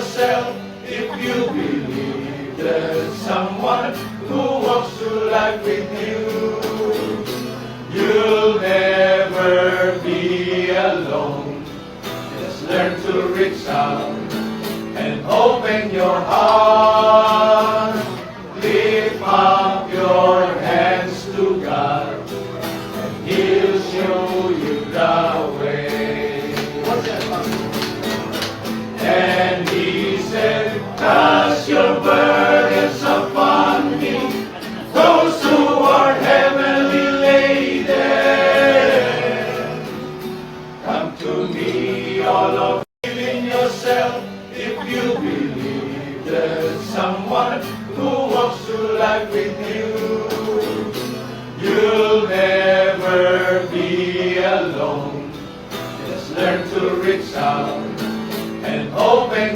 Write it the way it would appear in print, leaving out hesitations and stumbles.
yourself if you believe there's someone who walks through life with you. You'll never be alone. Just learn to reach out and open your heart. Lift up your hands to God, and He'll show you the way. And He said, cast your burdens upon me, those who are heavily laden. Come to me, all of you in yourself, if you believe there's someone who walks through life with you. You'll never be alone. Just learn to reach out and open